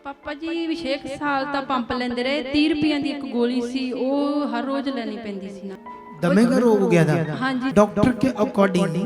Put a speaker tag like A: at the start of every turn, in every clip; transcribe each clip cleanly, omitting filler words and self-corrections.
A: पापा जी भी 6 साल ਤਾਂ ਪੰਪ ਲੈਂਦੇ ਰਹੇ 30 ਰੁਪਈਆਂ ਦੀ ਇੱਕ ਗੋਲੀ ਸੀ ਉਹ ਹਰ ਰੋਜ਼ ਲੈਣੀ ਪੈਂਦੀ ਸੀ ਨਾ
B: दमे का रोग हो गया था।
A: हाँ जी
B: डॉक्टर के अकॉर्डिंग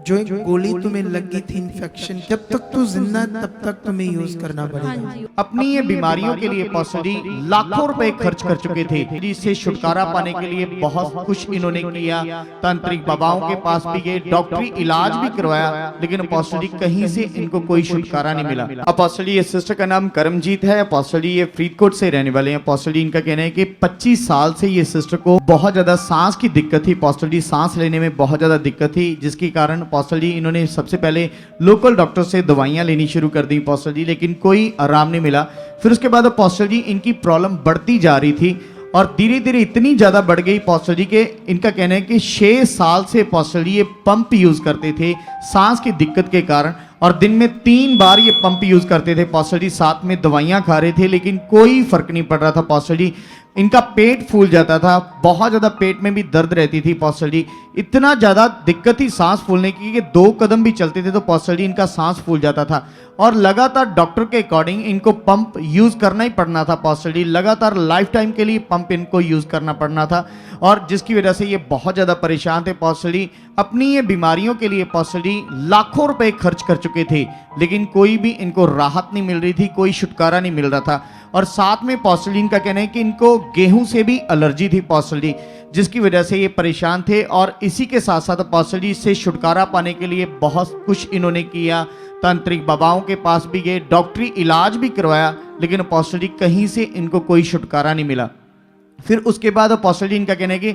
B: जो एक गोली तुम्हें लगी थी इन्फेक्शन, जब तक तू जिंदा है तब तक तुम्हें यूज करना
A: हाँ
B: पड़ेगा।
A: जी
C: अपनी ये बीमारियों के लिए पॉस्टली लाखों रुपए खर्च कर चुके थे। इससे छुटकारा पाने के लिए बहुत कुछ इन्होंने किया, तांत्रिक बाबाओं के पास भी गए, डॉक्टरी इलाज भी करवाया, लेकिन पॉस्टली कहीं से इनको कोई छुटकारा नहीं मिला। पॉस्टली ये सिस्टर का नाम करमजीत है। पॉस्टली ये फरीदकोट से रहने वाले हैं। पॉस्टली इनका कहना है कि 25 साल से ये सिस्टर को बहुत ज्यादा सांस की दिक्कत थी। पॉस्टली सांस लेने में बहुत ज्यादा दिक्कत थी, जिसके कारण पॉस्टली इन्होंने सबसे पहले लोकल डॉक्टर से दवाइयां लेनी शुरू कर दी पॉस्टली, लेकिन कोई आराम नहीं मिला। फिर उसके बाद पॉस्टली इनकी प्रॉब्लम बढ़ती जा रही थी और धीरे धीरे इतनी ज्यादा बढ़ गई पॉस्टली के इनका कहना है कि 6 साल से पॉस्टली ये पंप यूज करते थे सांस की दिक्कत के कारण, और दिन में 3 बार ये पंप यूज करते थे पॉस्टली, साथ में दवाइयां खा रहे थे, लेकिन कोई फर्क नहीं पड़ रहा था पॉस्टली। इनका पेट फूल जाता था, बहुत ज्यादा पेट में भी दर्द रहती थी पॉस्टली, इतना ज्यादा दिक्कत थी सांस फूलने की कि 2 कदम भी चलते थे तो पॉस्टली इनका सांस फूल जाता था। और लगातार डॉक्टर के अकॉर्डिंग इनको पंप यूज करना ही पड़ना था पॉस्टली, लगातार लाइफ टाइम के लिए पंप इनको यूज करना पड़ना था, और जिसकी वजह से ये बहुत ज्यादा परेशान थे पॉस्टली। अपनी ये बीमारियों के लिए पॉस्टली लाखों रुपए खर्च कर चुके थे, लेकिन कोई भी इनको राहत नहीं मिल रही थी, कोई छुटकारा नहीं मिल रहा था। और साथ में पॉस्टली इनका कहना है कि इनको गेहूं से भी एलर्जी थी पॉस्टली, जिसकी वजह से ये परेशान थे। और इसी के साथ साथ पॉस्टली से छुटकारा पाने के लिए बहुत कुछ इन्होंने किया, तांत्रिक बाबाओं के पास भी गए, डॉक्टरी इलाज भी करवाया, लेकिन पॉस्टली कहीं से इनको कोई छुटकारा नहीं मिला। फिर उसके बाद पॉस्टली इनका कहना है कि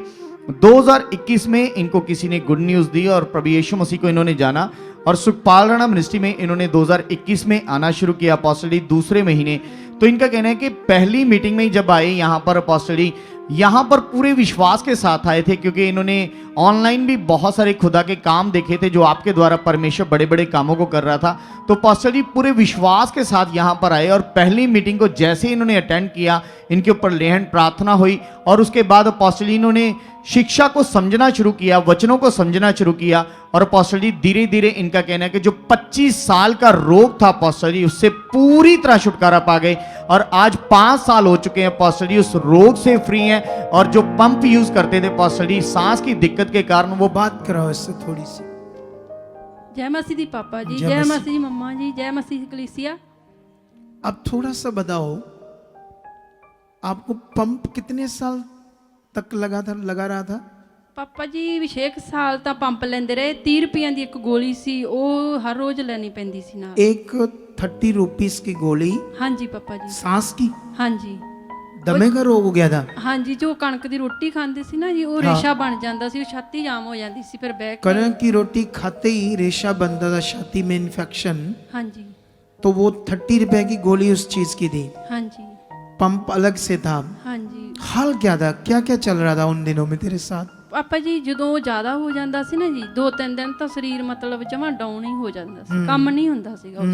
C: 2021 में इनको किसी ने गुड न्यूज दी और प्रभु यीशु मसीह को इन्होंने जाना, और सुखपाल राणा मिनिस्ट्री में इन्होंने 2021 में आना शुरू किया पॉस्टली दूसरे महीने। तो इनका कहना है कि पहली मीटिंग में जब आए यहाँ पर पॉस्टली, यहाँ पर पूरे विश्वास के साथ आए थे, क्योंकि इन्होंने ऑनलाइन भी बहुत सारे खुदा के काम देखे थे जो आपके द्वारा परमेश्वर बड़े बड़े कामों को कर रहा था। तो पॉस्टली पूरे विश्वास के साथ यहाँ पर आए, और पहली मीटिंग को जैसे इन्होंने अटेंड किया, इनके ऊपर लेहन प्रार्थना हुई, और उसके बाद पॉस्टली इन्होंने शिक्षा को समझना शुरू किया, वचनों को समझना शुरू किया, और पॉस्टली धीरे धीरे इनका कहना है कि जो 25 साल का रोग था पॉस्टली, उससे पूरी तरह छुटकारा पा गए, और आज 5 साल हो चुके हैं पॉस्टली उस रोग से फ्री हैं। और जो पंप यूज करते थे पॉस्टली सांस की दिक्कत के कारण, वो
B: बात कराओ इससे थोड़ी सी।
A: जय मसीह दी पापा जी, जय मसीह मम्मा जी, जय मसीह कलीसिया।
B: अब थोड़ा सा बताओ, आपको पंप कितने साल तक लगा रहा था?
A: ਪਾਪਾ ਜੀ ਵੀ 6 ਸਾਲ ਤਾਂ ਪੰਪ ਲੈਂਦੇ ਰਹੇ 30 ਰੁਪਈਆਂ ਦੀ ਇੱਕ ਗੋਲੀ ਸੀ ਉਹ ਹਰ ਰੋਜ਼ ਲੈਣੀ ਪੈਂਦੀ ਸੀ ਨਾਲ।
B: एक 30 रुपीस की गोली
A: ਹਾਂਜੀ ਪਾਪਾ ਜੀ।
B: सांस की?
A: ਹਾਂਜੀ
B: दमे का रोग हो गया था।
A: ਹਾਂਜੀ ਜੋ ਕਣਕ ਦੀ ਰੋਟੀ ਖਾਂਦੇ ਸੀ ਨਾ ਜੀ, ਉਹ ਰੇਸ਼ਾ ਬਣ ਜਾਂਦਾ ਸੀ, ਉਹ ਛਾਤੀ ਜਾਮ ਹੋ ਜਾਂਦੀ ਸੀ, ਫਿਰ ਬਹਿ ਕੇ
B: कणक की रोटी खाते ही रेशा बनता था, छाती में इन्फेक्शन।
A: ਹਾਂਜੀ
B: तो वो 30 रुपए की गोली उस चीज की थी,
A: ਹਾਂਜੀ
B: पंप अलग से था।
A: ਹਾਂਜੀ
B: हाल क्या था, क्या क्या चल रहा था उन दिनों में तेरे साथ?
A: ਪਾਪਾ ਜੀ ਜਦੋਂ ਉਹ ਜ਼ਿਆਦਾ ਹੋ ਜਾਂਦਾ ਸੀ ਨਾ ਜੀ, 2-3 ਦਿਨ ਤਾਂ ਸਰੀਰ ਮਤਲਬ ਜਮਾਂ ਡਾਊਨ ਹੀ ਹੋ ਜਾਂਦਾ ਸੀ, ਕੰਮ ਨਹੀਂ ਹੁੰਦਾ ਸੀਗਾ ਉਸ।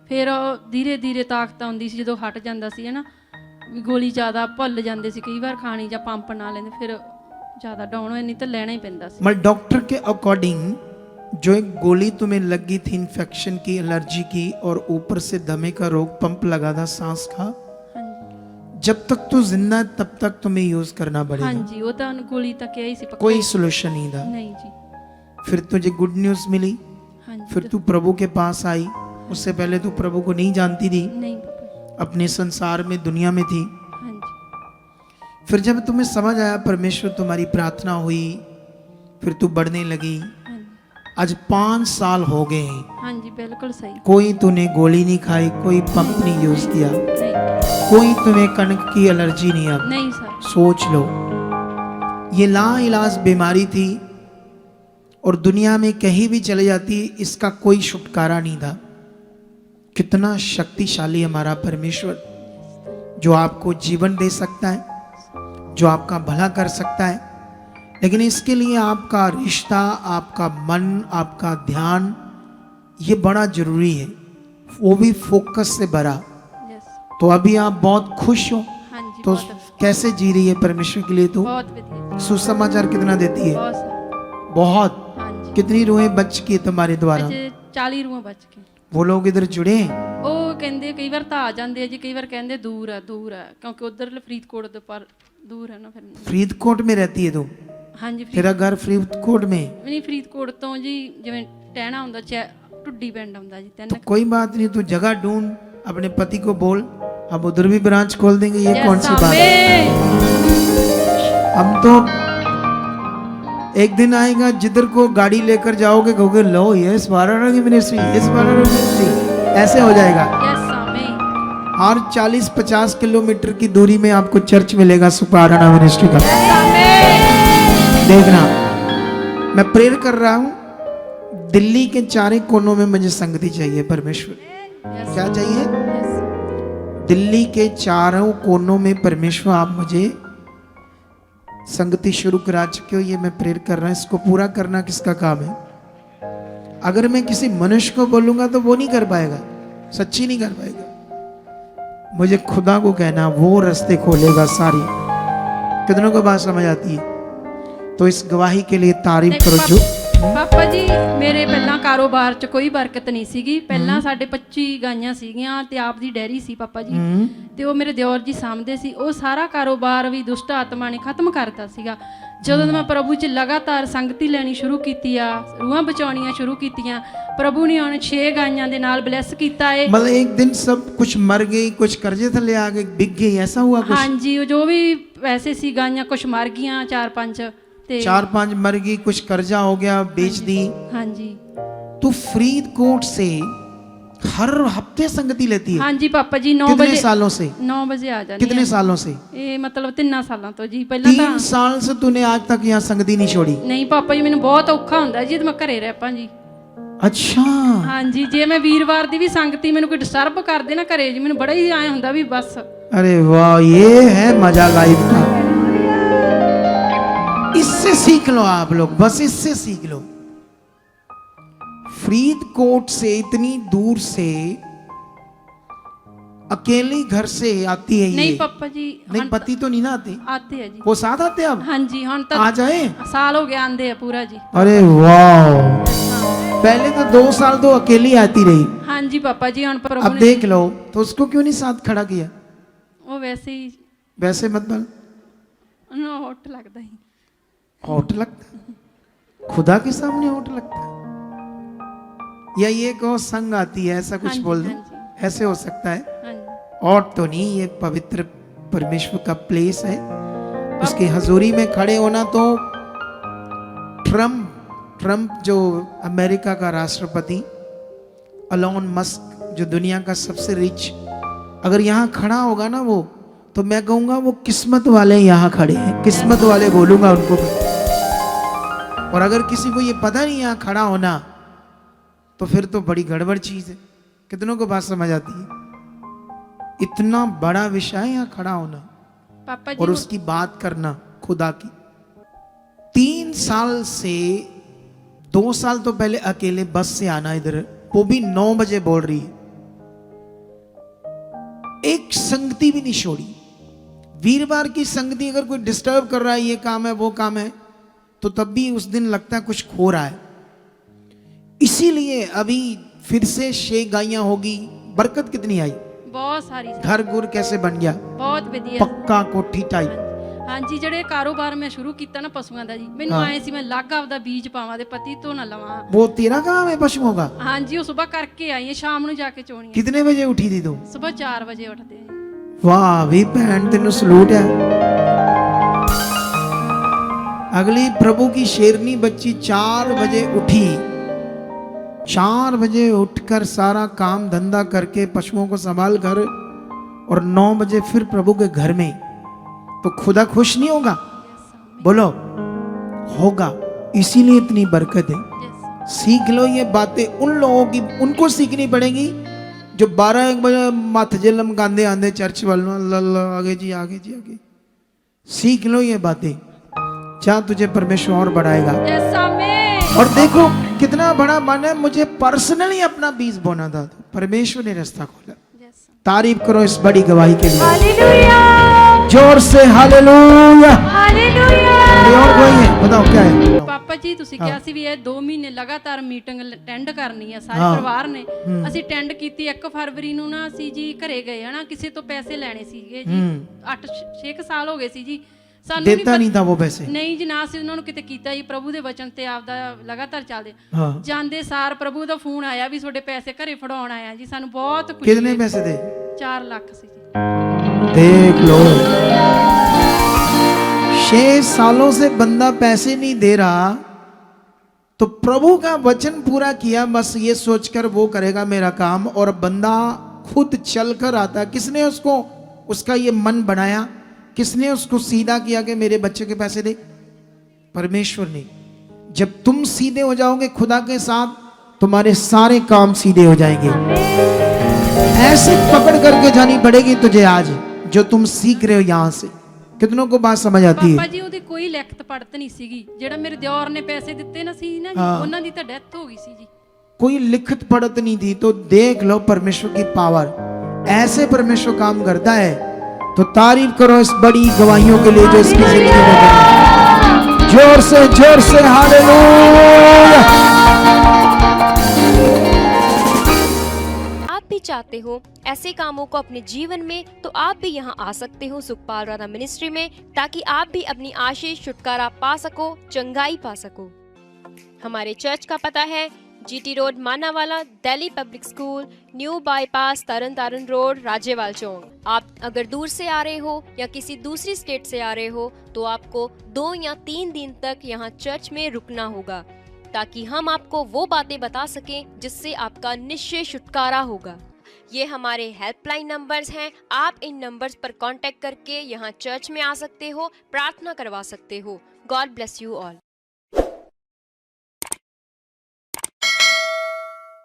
A: ਫਿਰ ਧੀਰੇ ਧੀਰੇ ਤਾਕਤ ਆਉਂਦੀ ਸੀ ਜਦੋਂ ਹਟ ਜਾਂਦਾ ਸੀ, ਹੈ ਨਾ, ਗੋਲੀ ਜ਼ਿਆਦਾ ਭੁੱਲ ਜਾਂਦੇ ਸੀ ਕਈ ਵਾਰ ਖਾਣੀ, ਜਾਂ ਪੰਪ ਨਾ ਲੈਂਦੇ, ਫਿਰ ਜ਼ਿਆਦਾ ਡਾਊਨ ਹੋਏ, ਨਹੀਂ ਤਾਂ ਲੈਣਾ ਹੀ ਪੈਂਦਾ ਸੀ।
B: मैं डॉक्टर के अकॉर्डिंग जो एक गोली तुम्हें लगी थी इन्फेक्शन की, एलर्जी की, और ऊपर से दमे का रोग, पंप लगा था सांस का, जब तक तू जिंदा है तब तक तुम्हें यूज करना पड़ेगा।
A: ਹਾਂਜੀ ਉਹ ਤਾਂ ਗੋਲੀ ਤਾਂ ਕਿਹਾ ਹੀ ਸੀ ਪੱਕਾ।
B: कोई सोल्यूशन नहीं था।
A: नहीं जी।
B: फिर तुझे गुड न्यूज मिली,
A: ਹਾਂਜੀ
B: फिर तू प्रभु के पास आई। उससे पहले तू प्रभु को नहीं जानती थी,
A: नहीं पापा जी।
B: अपने संसार में, दुनिया में थी।
A: ਹਾਂਜੀ
B: फिर जब तुम्हें समझ आया, परमेश्वर तुम्हारी प्रार्थना हुई, फिर तू बढ़ने लगी।
A: ਹਾਂਜੀ
B: आज 5 साल हो गए हैं,
A: ਹਾਂਜੀ बिल्कुल सही।
B: कोई तूने गोली नहीं खाई, कोई पंप नहीं यूज किया,
A: नहीं
B: कोई तुम्हें कणक की एलर्जी नहीं। अब
A: नहीं सर।
B: सोच लो, ये ला इलाज बीमारी थी, और दुनिया में कहीं भी चले जाती, इसका कोई छुटकारा नहीं था। कितना शक्तिशाली हमारा परमेश्वर, जो आपको जीवन दे सकता है, जो आपका भला कर सकता है, लेकिन इसके लिए आपका रिश्ता, आपका मन, आपका ध्यान, ये बड़ा जरूरी है, वो भी फोकस से भरा।
A: यस।
B: तो अभी आप बहुत खुश हो,
A: हाँ जी।
B: तो
A: बहुत
B: कैसे जी रही है परमेश्वर के लिए? तो
A: बहुत बढ़िया।
B: सुसमाचार कितना देती है?
A: बहुत सर।
B: बहुत।
A: हाँ जी।
B: कितनी रूहें बच की है तुम्हारे द्वारा?
A: आज 40 रूह बच के।
B: वो लोग इधर जुड़े हैं?
A: ਉਹ ਕਹਿੰਦੇ ਕਈ ਵਾਰ ਤਾਂ ਆ ਜਾਂਦੇ ਆ ਜੀ, ਕਈ ਵਾਰ ਕਹਿੰਦੇ ਦੂਰ ਹੈ ਕਿਉਂਕਿ ਉਧਰ ਫਰੀਦਕੋਟ ਦੇ ਪਰ ਦੂਰ ਹੈ ਨਾ। ਫਿਰ
B: फरीदकोट में रहती है तू?
A: ਹਾਂਜੀ
B: तेरा घर फरीदकोट में?
A: ਨਹੀਂ ਫਰੀਦਕੋਟ ਤੋਂ ਜੀ ਜਿਵੇਂ ਟਹਿਣਾ ਹੁੰਦਾ ਟੁੱਡੀ ਪਿੰਡ ਆਉਂਦਾ ਜੀ
B: तो कोई बात नहीं, तू जगह ढूंढ, अपने पति को बोल, हम उधर भी ब्रांच खोल देंगे। ये कौन सी बात है? हम तो एक दिन आएगा जिधर को गाड़ी लेकर जाओगे कहोगे लो ये स्वारा की मिनिस्ट्री, ये स्वारा की मिनिस्ट्री, ऐसे हो जाएगा। हर 40-50 किलोमीटर की दूरी में आपको चर्च मिलेगा सुपाराना मिनिस्ट्री का। देखना, मैं प्रेयर कर रहा हूं, दिल्ली के चारों कोनों में मुझे संगति चाहिए परमेश्वर। क्या चाहिए? दिल्ली के चारों कोनों में परमेश्वर आप मुझे संगति शुरू करा चुके हो। ये मैं प्रेयर कर रहा हूं, इसको पूरा करना किसका काम है? अगर मैं किसी मनुष्य को बोलूंगा तो वो नहीं कर पाएगा, सच्ची नहीं कर पाएगा। मुझे खुदा को कहना, वो रास्ते खोलेगा सारी। कितनों को बात समझ आती है? तो इस गवाही के लिए तारीफ करो। जो
A: ਪਾਪਾ ਜੀ ਮੇਰੇ ਪਹਿਲਾਂ ਕਾਰੋਬਾਰ 'ਚ ਕੋਈ ਬਰਕਤ ਨਹੀਂ ਸੀਗੀ। ਪਹਿਲਾਂ ਸਾਡੇ 25 ਗਾਈਆਂ ਸੀਗੀਆਂ ਤੇ ਆਪ ਦੀ ਡੈਰੀ ਸੀ ਪਾਪਾ ਜੀ, ਤੇ ਉਹ ਮੇਰੇ ਦਿਓਰ ਜੀ ਸਾਂਭਦੇ ਸੀ। ਉਹ ਸਾਰਾ ਕਾਰੋਬਾਰ ਵੀ ਦੁਸ਼ਟ ਆਤਮਾ ਨੇ ਖਤਮ ਕਰਤਾ ਸੀਗਾ। ਜਦੋਂ ਮੈਂ ਪ੍ਰਭੂ 'ਚ ਲਗਾਤਾਰ ਸੰਗਤੀ ਲੈਣੀ ਸ਼ੁਰੂ ਕੀਤੀ ਆ, ਰੂਹਾਂ ਬਚਾਉਣੀਆਂ ਸ਼ੁਰੂ ਕੀਤੀਆਂ, ਪ੍ਰਭੂ ਨੇ ਹੁਣ 6 ਗਾਈਆਂ ਦੇ ਨਾਲ ਬਲੈਸ ਕੀਤਾ ਏ।
B: मतलब एक दिन सब कुछ मर गई, कुछ कर्जे थले आ गए, बिक गई, ऐसा हुआ कुछ?
A: ਹਾਂਜੀ, ਉਹ ਜੋ ਵੀ ਪੈਸੇ ਸੀ ਗਾਈਆਂ ਕੁਝ ਮਰ ਗਈਆਂ, 4-5 ਤੇ
B: 4-5 मर गई, कुछ कर्जा हो गया, बेच दी।
A: ਹਾਂਜੀ
B: तो फरीदकोट से हर हफ्ते संगति लेती है?
A: ਹਾਂਜੀ पापा जी 9
B: कितने
A: बजे
B: सालों से?
A: 9 बजे आ जानी
B: कितने सालों से?
A: ये मतलब 3 ਸਾਲਾਂ ਤੋਂ ਜੀ। ਪਹਿਲਾਂ
B: 3 साल से तूने आज तक यहाँ संगति नहीं छोड़ी?
A: ਨਹੀਂ ਪਾਪਾ ਜੀ, ਮੈਨੂੰ ਬਹੁਤ ਔਖਾ ਹੁੰਦਾ ਜੀ, ਮੈਂ ਘਰੇ ਰਹਿ ਪਾਂ ਜੀ।
B: अच्छा
A: ਹਾਂਜੀ, ਜੇ ਮੈਂ ਵੀਰਵਾਰ ਦੀ ਵੀ ਸੰਗਤੀ ਮੈਨੂੰ ਕੋਈ ਡਿਸਟਰਬ ਕਰ ਦੇ ਨਾ ਘਰੇ ਜੀ, ਮੈਨੂੰ ਬੜਾ ਹੀ ਆਏ ਹੁੰਦਾ ਵੀ ਬਸ।
B: अरे वाह, ये है मजा लाइफ का। इससे सीख लो आप लोग, बस इससे सीख लो। फरीदकोट से इतनी दूर से अकेली घर से आती है ये?
A: नहीं पापा जी,
B: नहीं, पति तो नहीं ना आते?
A: आते हैं जी।
B: वो साथ आते अब?
A: हाँ जी, हम
B: आ जाए?
A: साल हो गया आंदे है पूरा जी।
B: अरे वाह, पहले तो 2 साल तो अकेली आती रही।
A: हाँ जी पापा जी, हम प्रभु
B: अब
A: ने
B: देख लो, तो उसको क्यों नहीं साथ खड़ा किया?
A: वो वैसे ही
B: वैसे मतलब
A: ना होट लगता ही।
B: होट लगता? खुदा के सामने होट लगता? या ये कहो संग आती है, ऐसा कुछ
A: हाँ जी,
B: बोल दो,
A: हाँ जी।
B: ऐसे हो सकता है?
A: हाँ जी
B: और तो नहीं, ये पवित्र परमेश्वर का प्लेस है, उसकी हजूरी में खड़े होना। तो ट्रम्प जो अमेरिका का राष्ट्रपति, एलोन मस्क जो दुनिया का सबसे रिच, अगर यहाँ खड़ा होगा ना वो, तो मैं कहूँगा वो किस्मत वाले यहाँ खड़े हैं, किस्मत वाले बोलूँगा उनको। और अगर किसी को ये पता नहीं यहाँ खड़ा होना, तो फिर तो बड़ी गड़बड़ चीज़ है। कितनों को बात समझ आती है? इतना बड़ा विषय है यहाँ खड़ा होना
A: पापा जी।
B: और उसकी बात करना खुदा की। 3 साल से 2 साल तो पहले अकेले बस से आना इधर, वो भी 9 बजे बोल रही है, एक संगति भी नहीं छोड़ी। वीरवार की संगति अगर कोई डिस्टर्ब कर रहा है, ये काम है वो काम है, तो तब भी उस दिन लगता है कुछ खो रहा है। इसीलिए अभी फिर से 6 गायें होगी। बरकत कितनी आई?
A: बहुत सारी
B: घर गुर कैसे बन गया?
A: बहुत ਵਧੀਆ।
B: पक्का कोठी टाइप।
A: ਹਾਂਜੀ, ਜਿਹੜੇ ਕਾਰੋਬਾਰ ਮੈਂ ਸ਼ੁਰੂ ਕੀਤਾ ਨਾ ਪਸ਼ੂਆਂ ਦਾ ਜੀ, ਮੈਨੂੰ ਆਏ ਸੀ ਮੈਂ ਲੱਗ ਆਪਦਾ ਬੀਜ ਪਾਵਾਂ ਤੇ ਪਤੀ ਤੋਂ ਨਾ ਲਵਾਂ।
B: वो तेरा काम है पशुओं का?
A: ਹਾਂਜੀ, ਉਹ ਸਵੇਰ ਕਰਕੇ ਆਈ ਹੈ, ਸ਼ਾਮ ਨੂੰ ਜਾ ਕੇ ਚੋਣੀਆਂ।
B: कितने बजे उठी थी तू?
A: ਸਵੇਰ 4 ਵਜੇ ਉੱਠਦੇ ਆ।
B: वाह भी भैन, तेन सलूट है। अगली प्रभु की शेरनी बच्ची 4 बजे उठी, 4 बजे उठकर सारा काम धंधा करके पशुओं को संभाल कर, और 9 बजे फिर प्रभु के घर में, तो खुदा खुश नहीं होगा? बोलो होगा। इसीलिए इतनी बरकत है। सीख लो ये बातें उन लोगों की, उनको सीखनी पड़ेगी जो 12-1 बजे माथे जलम गांधे आंधे चर्च वालों, आगे जी आगे जी आगे। सीख लो ये बातें, क्या तुझे परमेश्वर और बढ़ाएगा। और देखो कितना बड़ा मन है, मुझे पर्सनली अपना बीज बोना था, तो परमेश्वर ने रास्ता खोला। तारीफ करो इस बड़ी गवाही के लिए। हालेलुया, जोर से हालेलुया, हालेलुया। कोई और कोई है, बताओ क्या है?
A: ਪਾਪਾ ਜੀ ਤੁਸੀਂ ਕਿਹਾ ਸੀ ਵੀ ਇਹ 2 ਮਹੀਨੇ ਲਗਾਤਾਰ ਮੀਟਿੰਗ ਅਟੈਂਡ ਕਰਨੀ ਆ ਸਾਰੇ
B: ਹਾਂ।
A: ਪਰਿਵਾਰ ਨੇ। ਅਸੀਂ ਅਟੈਂਡ ਕੀਤੀ 1 ਫਰਵਰੀ ਨੂੰ ਨਾ ਅਸੀਂ ਜੀ ਘਰੇ ਗਏ ਹਨਾ, ਕਿਸੇ ਤੋਂ ਪੈਸੇ ਲੈਣੇ ਸੀਗੇ ਜੀ। 8-6 ਸਾਲ ਹੋ ਗਏ ਸੀ ਜੀ ਸਾਨੂੰ
B: देता नहीं था वो पैसे।
A: ਨਹੀਂ ਜੀ, ਨਾ ਅਸੀਂ ਉਹਨਾਂ ਨੂੰ ਕਿਤੇ ਕੀਤਾ ਜੀ, ਪ੍ਰਭੂ ਦੇ ਵਚਨ ਤੇ ਆਪਦਾ ਲਗਾਤਾਰ ਚੱਲਦੇ
B: हाँ।
A: ਜਾਂਦੇ ਸਾਰ ਪ੍ਰਭੂ ਦਾ ਫੋਨ ਆਇਆ ਵੀ ਤੁਹਾਡੇ ਪੈਸੇ ਘਰੇ ਫੜਾਉਣ ਆਇਆ ਜੀ। ਸਾਨੂੰ ਬਹੁਤ ਖੁਸ਼ੀ
B: कितने
A: ਹੋਈ।
B: पैसे थे?
A: 4 ਲੱਖ ਸੀ ਜੀ।
B: देख लो, 6 सालों से बंदा पैसे नहीं दे रहा, तो प्रभु का वचन पूरा किया, बस ये सोचकर वो करेगा मेरा काम, और बंदा खुद चलकर आता। किसने उसको, उसका ये मन बनाया? किसने उसको सीधा किया कि मेरे बच्चे के पैसे दे? परमेश्वर ने। जब तुम सीधे हो जाओगे खुदा के साथ, तुम्हारे सारे काम सीधे हो जाएंगे। ऐसे पकड़ करके जानी पड़ेगी तुझे आज, जो तुम सीख रहे हो यहां से। कितनों को बात समझ आती
A: ਪਾਪਾ
B: है?
A: ਜੀ ਉਹਦੀ ਕੋਈ ਲਿਖਤ ਪੜਤ ਨਹੀਂ ਸੀਗੀ। ਜਿਹੜਾ ਮੇਰੇ ਦਿਓਰ ਨੇ ਪੈਸੇ ਦਿੱਤੇ ਨਾ ਸੀ ਨਾ ਜੀ,
B: ਹਾਂ।
A: ਉਹਨਾਂ ਦੀ ਤਾਂ ਡੈਥ ਹੋ ਗਈ ਸੀ ਜੀ।
B: कोई लिखत पढ़त नहीं थी। तो देख लो परमेश्वर की पावर, ऐसे परमेश्वर काम करता है। तो तारीफ करो इस बड़ी गवाहियों के लिए जो इसकी जिंदगी में बनी। जोर से हालेलुया।
D: आप भी चाहते हो ऐसे कामों को अपने जीवन में, तो आप भी यहाँ आ सकते हो सुखपाल राणा मिनिस्ट्री में, ताकि आप भी अपनी आशीष छुटकारा पा सको, चंगाई पा सको। हमारे चर्च का पता है GT road Manawala, Delhi public school, new bypass, Tarn Taran road, Rajewal chowk. आप अगर दूर से आ रहे हो या किसी दूसरी स्टेट से आ रहे हो, तो आपको 2 या 3 दिन तक यहाँ चर्च में रुकना होगा, ताकि हम आपको वो बातें बता सकें जिससे आपका निश्चय छुटकारा होगा। ये हमारे हेल्पलाइन नंबर्स हैं। आप इन नंबर्स पर कांटेक्ट करके यहाँ चर्च में आ सकते हो, प्रार्थना करवा सकते हो। God bless you all.